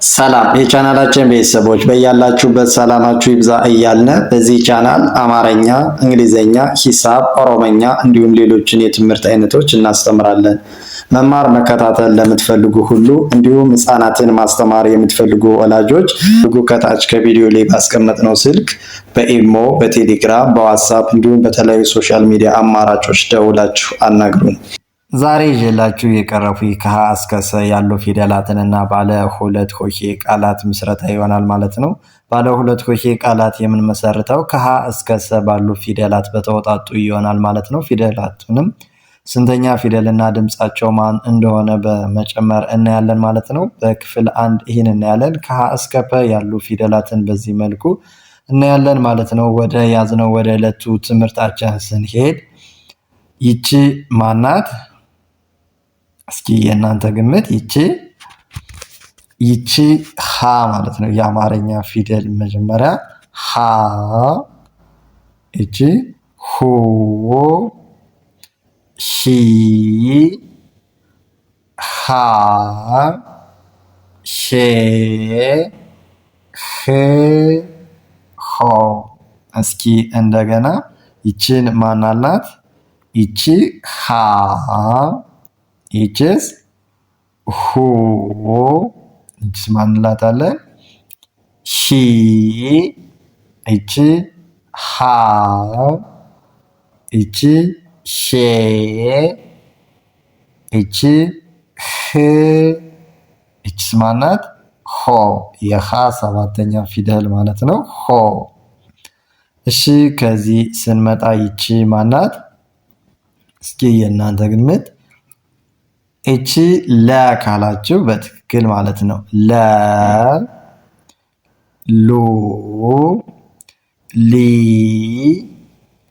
ሰላም የቻናላችን ቤተሰቦች በያላችሁበት ሰላማችሁ ይብዛ እያልን በዚህ ቻናል አማርኛ፣ እንግሊዘኛ፣ ሂሳብ፣ ኦሮመኛ እንዲሁም ሌሎችን የትምህርት አይነቶች እናስተምራለን። መማር መከታተል ለምትፈልጉ ሁሉ እንዲሁም ህፃናትን ማስተማር የምትፈልጉ ወላጆች ከታች ከቪዲዮ ላይ ባስቀመጥነው ስልክ በኢሞ፣ በቴሌግራም፣ በዋትሳፕ እንዲሁም በተለያዩ ሶሻል ሚዲያ አማራጮች ደውላችሁ አናግሩን። ዛሬ ይዤላችሁ የቀረቡ ከሀ እስከ ሰ ያሉ ፊደላትን እና ባለ ሁለት ሆሄ ቃላት ምስረታ ይሆናል ማለት ነው። ባለ ሁለት ሆሄ ቃላት የምንመሰርተው ከሀ እስከ ሰ ባሉ ፊደላት በተወጣጡ ይሆናል ማለት ነው። ፊደላቱንም ስንተኛ ፊደልና ድምጻቸው ማን እንደሆነ በመጨመር እናያለን ማለት ነው። በክፍል አንድ ይህን እናያለን። ከሀ እስከ ፐ ያሉ ፊደላትን በዚህ መልኩ እናያለን ማለት ነው። ወደ ያዝነው ወደ ዕለቱ ትምህርታችን ስንሄድ ይቺ ማናት? እስኪ የእናንተ ግምት። ይቺ ሀ ማለት ነው። የአማርኛ ፊደል መጀመሪያ ሀ፣ ይቺ ሁ፣ ሂ፣ ሃ፣ ሄ፣ ህ፣ ሆ። እስኪ እንደገና ይቺን ማናላት? ይቺ ሀ፣ ይችስ ሁ፣ ይችስ ማንላታለን? ሂ፣ ይቺ ሃ፣ ይቺ ሄ፣ ይቺ ህ፣ ይችስ ማናት? ሆ። የሃ ሰባተኛ ፊደል ማለት ነው። ሆ። እሺ ከዚህ ስንመጣ ይቺ ማናት? እስኪ የእናንተ ግምት። እቺ ለ ካላችሁ በትክክል ማለት ነው። ለ፣ ሉ፣ ሊ፣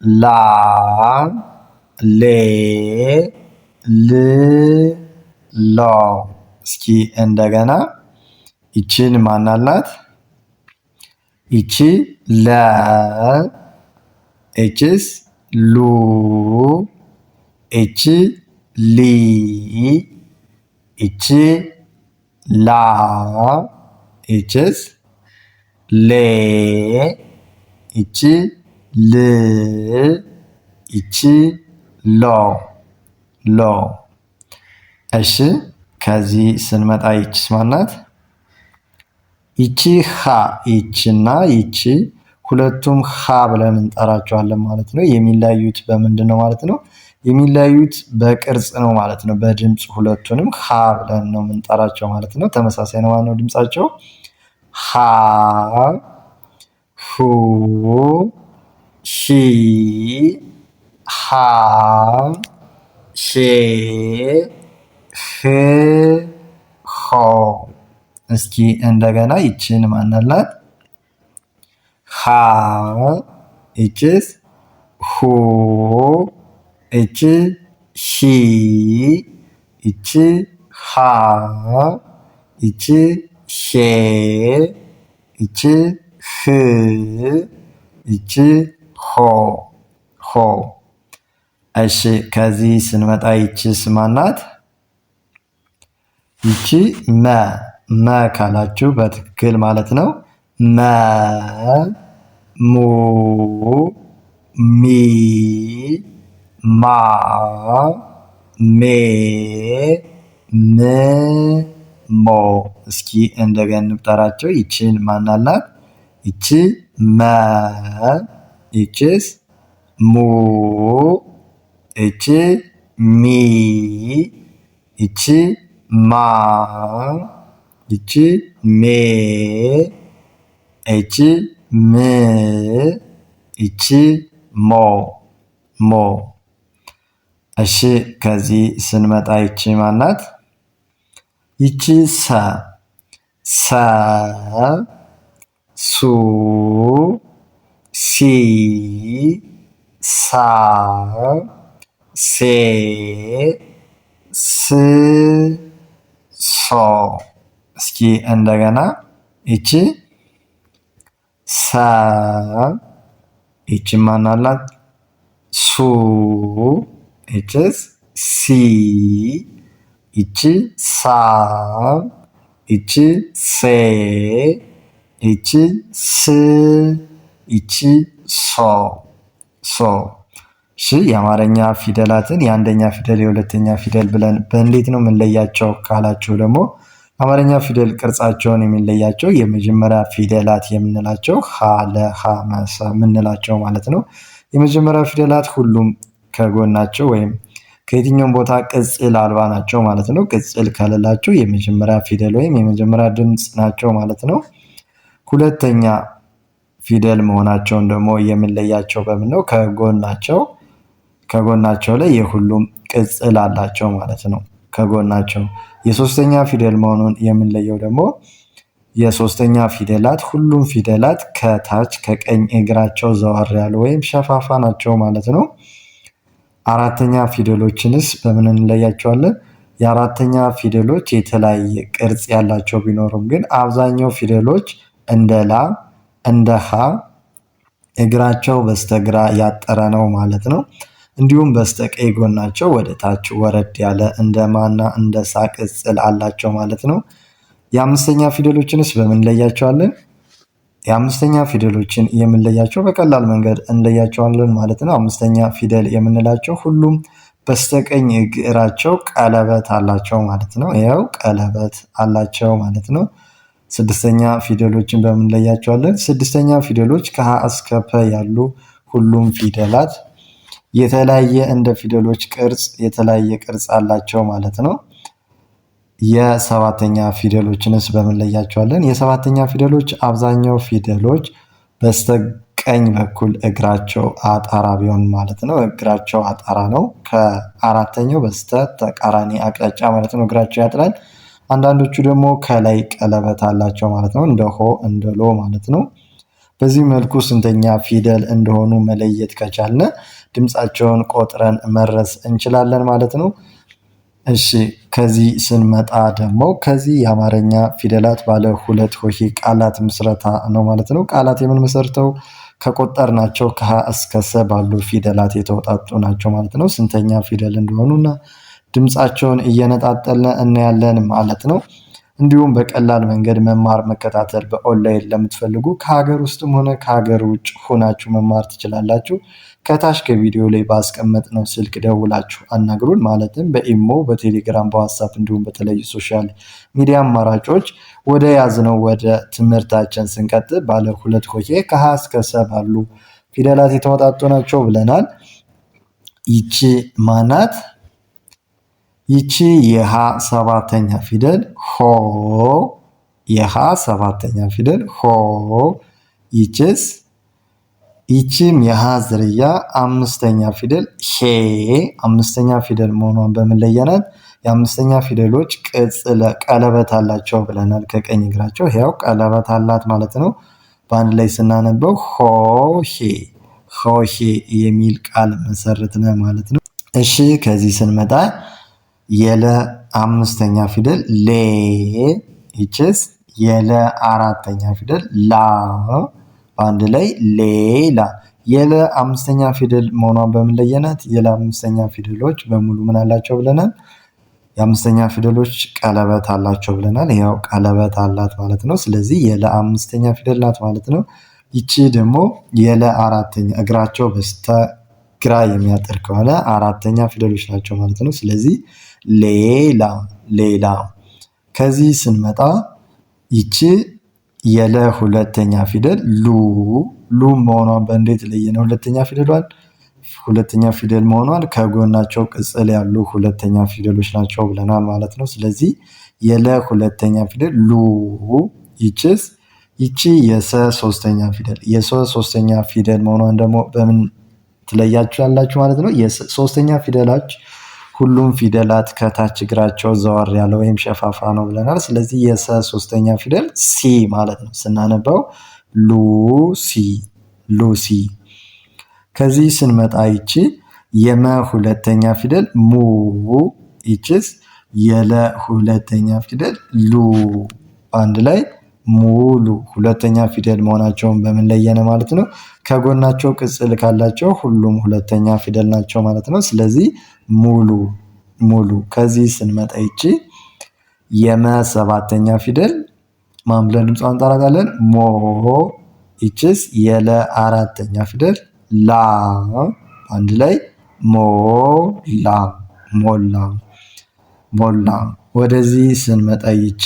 ላ፣ ሌ፣ ል፣ ሎ። እስኪ እንደገና ይቺን ማናላት? ይቺ ለ፣ እችስ ሉ፣ እቺ ሊ፣ እቺ ላ፣ እችስ ሌ፣ እቺ ል፣ እቺ ሎ፣ ሎ። እሺ ከዚህ ስንመጣ ይቺስ ማናት? ይቺ ሀ። ይቺና ይቺ ሁለቱም ሀ ብለን እንጠራቸዋለን ማለት ነው። የሚለያዩት በምንድን ነው ማለት ነው? የሚለያዩት በቅርጽ ነው ማለት ነው። በድምፅ ሁለቱንም ሀ ብለን ነው የምንጠራቸው ማለት ነው። ተመሳሳይ ነው ማለት ነው ድምፃቸው። ሀ፣ ሁ፣ ሂ፣ ሃ፣ ሄ፣ ህ፣ ሆ። እስኪ እንደገና ይችን ማናላት? ሀ፣ ይችስ ሁ፣ እቺ ሂ፣ እቺ ሃ፣ እቺ ሄ፣ እቺ ህ፣ እቺ ሆ፣ ሆ። እሺ ከዚህ ስንመጣ ይቺስ ማናት? ይቺ መ። መ ካላችሁ በትክክል ማለት ነው። መ፣ ሙ፣ ሚ፣ ማ፣ ሜ፣ ም፣ ሞ። እስኪ እንደገና እንቁጠራቸው። ይቺን ማናላት? ይቺ መ፣ ይቺስ ሙ፣ ይቺ ሚ፣ ይቺ ማ፣ ይቺ ሜ፣ ይቺ ም፣ ይቺ ሞ፣ ሞ። እሺ ከዚህ ስንመጣ ይቺ ማናት? ይቺ ሰ። ሰ፣ ሱ፣ ሲ፣ ሳ፣ ሴ፣ ስ፣ ሶ። እስኪ እንደገና ይቺ ሰ፣ ይቺ ማናላት? ሱ፣ ይችስ ሲ፣ ይቺ ሳ፣ ይቺ ሴ፣ ይቺ ስ፣ ይቺ ሶ ሶ። እሺ የአማርኛ ፊደላትን የአንደኛ ፊደል የሁለተኛ ፊደል ብለን በእንዴት ነው የምንለያቸው ካላችሁ ደግሞ አማርኛ ፊደል ቅርጻቸውን የሚለያቸው የመጀመሪያ ፊደላት የምንላቸው ሀ፣ ለ፣ ሐ፣ መ፣ ሰ የምንላቸው ማለት ነው። የመጀመሪያ ፊደላት ሁሉም ከጎናቸው ወይም ከየትኛውም ቦታ ቅጽል አልባ ናቸው ማለት ነው። ቅጽል ከሌላቸው የመጀመሪያ ፊደል ወይም የመጀመሪያ ድምፅ ናቸው ማለት ነው። ሁለተኛ ፊደል መሆናቸውን ደግሞ የምንለያቸው በምን ነው? ከጎናቸው ላይ የሁሉም ቅጽል አላቸው ማለት ነው። ከጎናቸው የሶስተኛ ፊደል መሆኑን የምንለየው ደግሞ የሶስተኛ ፊደላት ሁሉም ፊደላት ከታች ከቀኝ እግራቸው ዘወር ያሉ ወይም ሸፋፋ ናቸው ማለት ነው። አራተኛ ፊደሎችንስ በምን እንለያቸዋለን? የአራተኛ ፊደሎች የተለያየ ቅርጽ ያላቸው ቢኖሩም ግን አብዛኛው ፊደሎች እንደ ላ፣ እንደ ሀ እግራቸው በስተግራ ያጠረ ነው ማለት ነው። እንዲሁም በስተቀኝ ጎናቸው ወደ ታች ወረድ ያለ እንደ ማና እንደ ሳ ቅጽል አላቸው ማለት ነው። የአምስተኛ ፊደሎችንስ በምን እንለያቸዋለን? የአምስተኛ ፊደሎችን የምንለያቸው በቀላል መንገድ እንለያቸዋለን ማለት ነው። አምስተኛ ፊደል የምንላቸው ሁሉም በስተቀኝ እግራቸው ቀለበት አላቸው ማለት ነው። ይኸው ቀለበት አላቸው ማለት ነው። ስድስተኛ ፊደሎችን በምን እንለያቸዋለን? ስድስተኛ ፊደሎች ከሀ እስከ ፐ ያሉ ሁሉም ፊደላት የተለያየ እንደ ፊደሎች ቅርጽ የተለያየ ቅርጽ አላቸው ማለት ነው። የሰባተኛ ፊደሎችንስ በምን እንለያቸዋለን? የሰባተኛ ፊደሎች አብዛኛው ፊደሎች በስተቀኝ በኩል እግራቸው አጣራ ቢሆን ማለት ነው። እግራቸው አጣራ ነው። ከአራተኛው በስተ ተቃራኒ አቅጣጫ ማለት ነው እግራቸው ያጥራል። አንዳንዶቹ ደግሞ ከላይ ቀለበት አላቸው ማለት ነው። እንደ ሆ እንደ ሎ ማለት ነው። በዚህ መልኩ ስንተኛ ፊደል እንደሆኑ መለየት ከቻልነ ድምፃቸውን ቆጥረን መድረስ እንችላለን ማለት ነው። እሺ ከዚህ ስንመጣ ደግሞ ከዚህ የአማርኛ ፊደላት ባለ ሁለት ሆሄ ቃላት ምስረታ ነው ማለት ነው። ቃላት የምንመሰርተው ከቆጠርናቸው ከሀ እስከ ሰ ባሉ ፊደላት የተውጣጡ ናቸው ማለት ነው። ስንተኛ ፊደል እንደሆኑና ድምፃቸውን እየነጣጠልን እናያለን ማለት ነው። እንዲሁም በቀላል መንገድ መማር መከታተል በኦንላይን ለምትፈልጉ ከሀገር ውስጥም ሆነ ከሀገር ውጭ ሆናችሁ መማር ትችላላችሁ። ከታች ከቪዲዮ ላይ ባስቀመጥነው ስልክ ደውላችሁ አናግሩን። ማለትም በኢሞ፣ በቴሌግራም፣ በዋትሳፕ እንዲሁም በተለያዩ ሶሻል ሚዲያ አማራጮች ወደ ያዝነው ወደ ትምህርታችን ስንቀጥል ባለ ሁለት ሆሄ ከሀ እስከ ሰ ባሉ ፊደላት የተወጣጡ ናቸው ብለናል። ይቺ ማናት? ይቺ የሀ ሰባተኛ ፊደል ሆ፣ የሀ ሰባተኛ ፊደል ሆ። ይቺስ? ይቺም የሀ ዝርያ አምስተኛ ፊደል ሄ፣ አምስተኛ ፊደል መሆኗን በምን ለየናት? የአምስተኛ ፊደሎች ቅጽል ቀለበት አላቸው ብለናል። ከቀኝ እግራቸው ያው ቀለበት አላት ማለት ነው። በአንድ ላይ ስናነበው ሆሄ፣ ሆሄ የሚል ቃል መሰረትነ ማለት ነው። እሺ ከዚህ ስንመጣ የለ አምስተኛ ፊደል ሌ፣ ይችስ የለ አራተኛ ፊደል ላ፣ በአንድ ላይ ሌላ። የለ አምስተኛ ፊደል መሆኗን በምን ለየናት? የለ አምስተኛ ፊደሎች በሙሉ ምን አላቸው ብለናል? የአምስተኛ ፊደሎች ቀለበት አላቸው ብለናል። ያው ቀለበት አላት ማለት ነው። ስለዚህ የለ አምስተኛ ፊደል ናት ማለት ነው። ይቺ ደግሞ የለ አራተኛ እግራቸው በስተ ግራ የሚያጠር ከሆነ አራተኛ ፊደሎች ናቸው ማለት ነው። ስለዚህ ሌላ፣ ሌላ። ከዚህ ስንመጣ ይቺ የለ ሁለተኛ ፊደል ሉ፣ ሉ መሆኗን በእንዴት ለየነ? ሁለተኛ ፊደሏን ሁለተኛ ፊደል መሆኗን ከጎናቸው ቅጽል ያሉ ሁለተኛ ፊደሎች ናቸው ብለናል ማለት ነው። ስለዚህ የለ ሁለተኛ ፊደል ሉ። ይቺስ? ይቺ የሰ ሶስተኛ ፊደል፣ የሰ ሶስተኛ ፊደል መሆኗን ደግሞ በምን ትለያችኋላችሁ ማለት ነው? የሶስተኛ ፊደላች ሁሉም ፊደላት ከታች እግራቸው ዘወር ያለ ወይም ሸፋፋ ነው ብለናል። ስለዚህ የሰ ሶስተኛ ፊደል ሲ ማለት ነው። ስናነበው ሉሲ፣ ሉሲ። ከዚህ ስንመጣ ይቺ የመ ሁለተኛ ፊደል ሙ፣ ይቺስ የለ ሁለተኛ ፊደል ሉ፣ በአንድ ላይ ሙሉ። ሁለተኛ ፊደል መሆናቸውን በምን ለየነ ማለት ነው? ከጎናቸው ቅጽል ካላቸው ሁሉም ሁለተኛ ፊደል ናቸው ማለት ነው። ስለዚህ ሙሉ፣ ሙሉ። ከዚህ ስንመጣ ይቺ የመ ሰባተኛ ፊደል ማን ብለን ድምጿን እንጠራታለን? ሞ። ይችስ የለ አራተኛ ፊደል ላ። አንድ ላይ ሞላ ሞላ ሞላ። ወደዚህ ስንመጣ ይቺ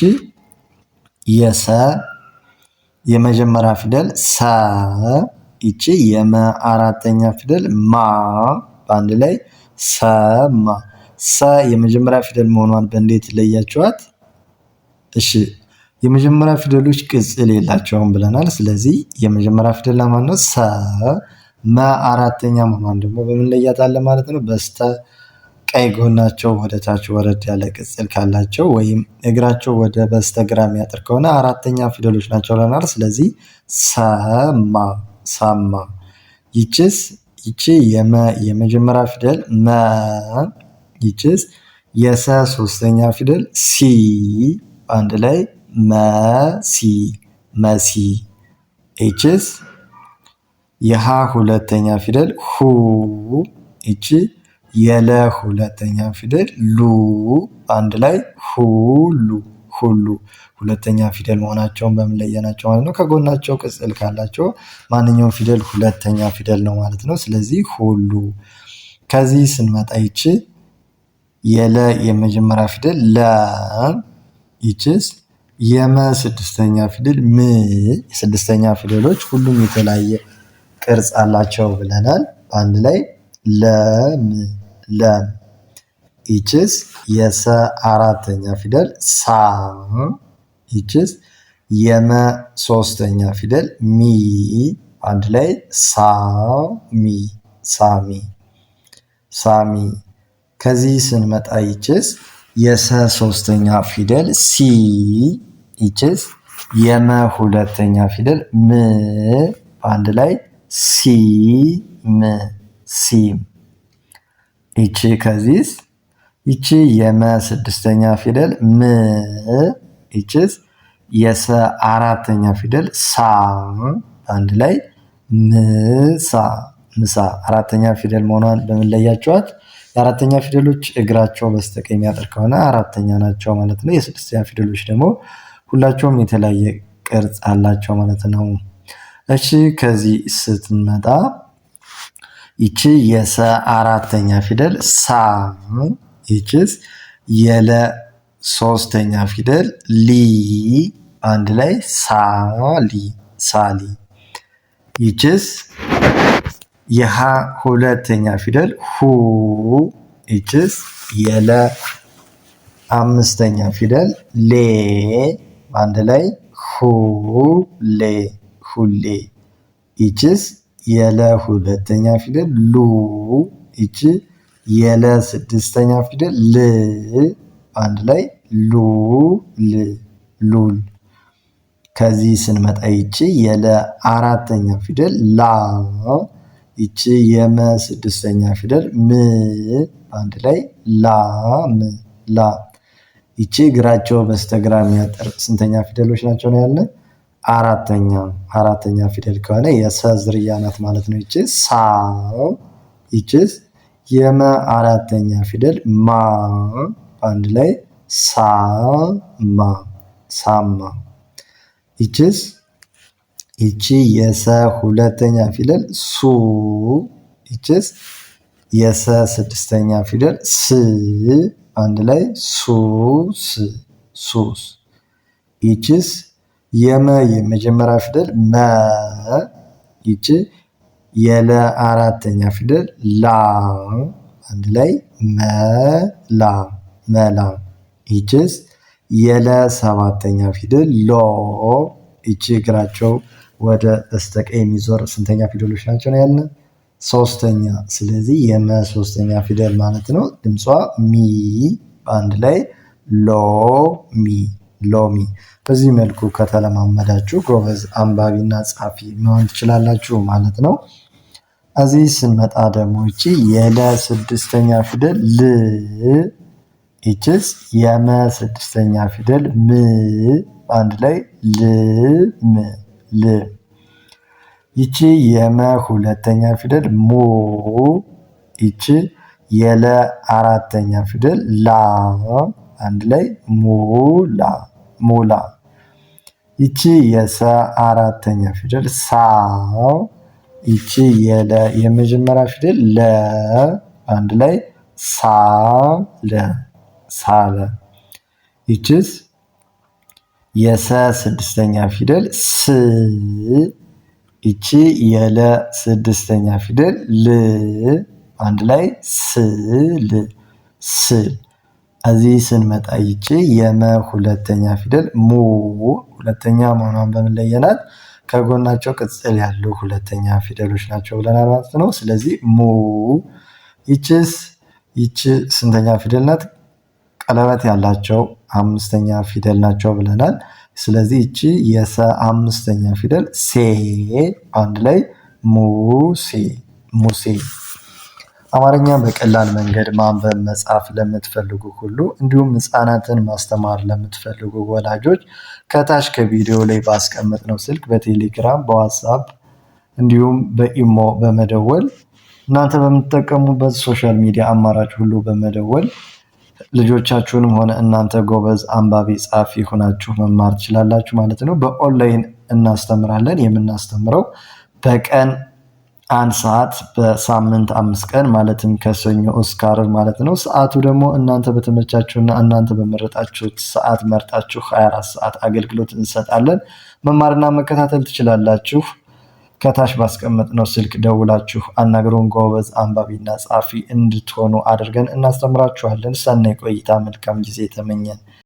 የሰ የመጀመሪያ ፊደል ሰ። ይቺ የመ አራተኛ ፊደል ማ። በአንድ ላይ ሰማ። ሰ የመጀመሪያ ፊደል መሆኗን በእንዴት ለያችኋት? እሺ የመጀመሪያ ፊደሎች ቅጽል የላቸውም ብለናል። ስለዚህ የመጀመሪያ ፊደል ለማን ነው? ሰ። መ አራተኛ መሆኗን ደግሞ በምን ለያታለን ማለት ነው? በስተ ቀኝ ጎናቸው ወደ ታች ወረድ ያለ ቅጽል ካላቸው ወይም እግራቸው ወደ በስተግራ የሚያጥር ከሆነ አራተኛ ፊደሎች ናቸው ብለናል። ስለዚህ ሰማ ሰማ። ይቺስ ይቺ የመ የመጀመሪያ ፊደል መ። ይቺስ የሰ ሶስተኛ ፊደል ሲ። በአንድ ላይ መሲ መሲ። ይቺስ የሃ ሁለተኛ ፊደል ሁ። ይቺ የለ ሁለተኛ ፊደል ሉ። በአንድ ላይ ሁሉ ሁሉ። ሁለተኛ ፊደል መሆናቸውን በምን ለየናቸው ማለት ነው? ከጎናቸው ቅጽል ካላቸው ማንኛውም ፊደል ሁለተኛ ፊደል ነው ማለት ነው። ስለዚህ ሁሉ። ከዚህ ስንመጣ ይቺ የለ የመጀመሪያ ፊደል ለ። ይቺስ የመ ስድስተኛ ፊደል ም። የስድስተኛ ፊደሎች ሁሉም የተለያየ ቅርጽ አላቸው ብለናል። በአንድ ላይ ለም ለም። ይቺስ የሰ አራተኛ ፊደል ሳ። ይቺስ የመ ሶስተኛ ፊደል ሚ። አንድ ላይ ሳሚ ሳሚ ሳሚ። ከዚህ ስንመጣ ይቺስ የሰ ሶስተኛ ፊደል ሲ። ይቺስ የመ ሁለተኛ ፊደል ም። አንድ ላይ ሲም ሲም። ይቺ ከዚህስ ይቺ የመ ስድስተኛ ፊደል ም። ይቺስ የሰ አራተኛ ፊደል ሳ። አንድ ላይ ምሳ ምሳ። አራተኛ ፊደል መሆኗን በምን ለያችኋት? የአራተኛ ፊደሎች እግራቸው በስተቀኝ የሚያጥር ከሆነ አራተኛ ናቸው ማለት ነው። የስድስተኛ ፊደሎች ደግሞ ሁላቸውም የተለያየ ቅርጽ አላቸው ማለት ነው። እሺ ከዚህ ስትመጣ ይቺ የሰ አራተኛ ፊደል ሳ። ይቺስ የለ ሶስተኛ ፊደል ሊ። አንድ ላይ ሳሊ ሳሊ። ይቺስ የሃ ሁለተኛ ፊደል ሁ። ይቺስ የለ አምስተኛ ፊደል ሌ። አንድ ላይ ሁሌ ሁሌ። ይቺስ የለ ሁለተኛ ፊደል ሉ። ይቺ የለ ስድስተኛ ፊደል ል። አንድ ላይ ሉል ሉል። ከዚህ ስንመጣ ይቺ የለ አራተኛ ፊደል ላ። ይቺ የመ ስድስተኛ ፊደል ም። አንድ ላይ ላም ላ። ይቺ እግራቸው በስተግራ የሚያጠር ስንተኛ ፊደሎች ናቸው ነው ያለን? አራተኛ ፊደል ከሆነ የሰ ዝርያ ናት ማለት ነው። ይቺ ሳ። ይቺስ የመ አራተኛ ፊደል ማ። አንድ ላይ ሳማ ሳማ። ይቺስ ይቺ የሰ ሁለተኛ ፊደል ሱ። ይቺስ የሰ ስድስተኛ ፊደል ስ። አንድ ላይ ሱስ ሱስ። ይቺስ የመ የመጀመሪያ ፊደል መ። ይቺ የለ አራተኛ ፊደል ላ። አንድ ላይ መላ መላ። ይቺስ የለ ሰባተኛ ፊደል ሎ። ይቺ እግራቸው ወደ በስተቀኝ የሚዞር ስንተኛ ፊደሎች ናቸው ነው ያልን? ሶስተኛ። ስለዚህ የመ ሶስተኛ ፊደል ማለት ነው። ድምጿ ሚ። በአንድ ላይ ሎሚ ሎሚ። በዚህ መልኩ ከተለማመዳችሁ ጎበዝ አንባቢና ጻፊ መሆን ትችላላችሁ ማለት ነው። እዚህ ስንመጣ ደግሞ ይቺ የለ ስድስተኛ ፊደል ል። ይቺስ የመ ስድስተኛ ፊደል ም። በአንድ ላይ ልም ል። ይቺ የመ ሁለተኛ ፊደል ሙ። ይቺ የለ አራተኛ ፊደል ላ። አንድ ላይ ሙላ ሙላ። ይቺ የሰ አራተኛ ፊደል ሳ። ይቺ የለ የመጀመሪያ ፊደል ለ አንድ ላይ ሳለ ሳለ። ይቺስ የሰ ስድስተኛ ፊደል ስ። ይቺ የለ ስድስተኛ ፊደል ል አንድ ላይ ስል ስል። እዚህ ስንመጣ ይቺ የመ ሁለተኛ ፊደል ሙ። ሁለተኛ መሆኗን በምን ለየናት? ከጎናቸው ቅጽል ያሉ ሁለተኛ ፊደሎች ናቸው ብለናል ማለት ነው። ስለዚህ ሙ። ይቺስ ይቺ ስንተኛ ፊደል ናት? ቀለበት ያላቸው አምስተኛ ፊደል ናቸው ብለናል። ስለዚህ ይቺ የሰ አምስተኛ ፊደል ሴ አንድ ላይ ሙሴ ሙሴ። አማርኛ በቀላል መንገድ ማንበብ መጻፍ ለምትፈልጉ ሁሉ እንዲሁም ህፃናትን ማስተማር ለምትፈልጉ ወላጆች ከታች ከቪዲዮ ላይ ባስቀመጥነው ስልክ በቴሌግራም በዋትስአፕ እንዲሁም በኢሞ በመደወል እናንተ በምትጠቀሙበት ሶሻል ሚዲያ አማራጭ ሁሉ በመደወል ልጆቻችሁንም ሆነ እናንተ ጎበዝ አንባቢ ጻፊ ሆናችሁ መማር ትችላላችሁ ማለት ነው። በኦንላይን እናስተምራለን። የምናስተምረው በቀን 1 ሰዓት በሳምንት 5 ቀን ማለትም ከሰኞ እስከ ዓርብ ማለት ነው። ሰዓቱ ደግሞ እናንተ በተመቻችሁና እናንተ በመረጣችሁት ሰዓት መርጣችሁ 24 ሰዓት አገልግሎት እንሰጣለን። መማርና መከታተል ትችላላችሁ። ከታች ባስቀመጥነው ስልክ ደውላችሁ አናግሩን። ጎበዝ አንባቢና ጻፊ እንድትሆኑ አድርገን እናስተምራችኋለን። ሰናይ ቆይታ፣ መልካም ጊዜ ተመኘን።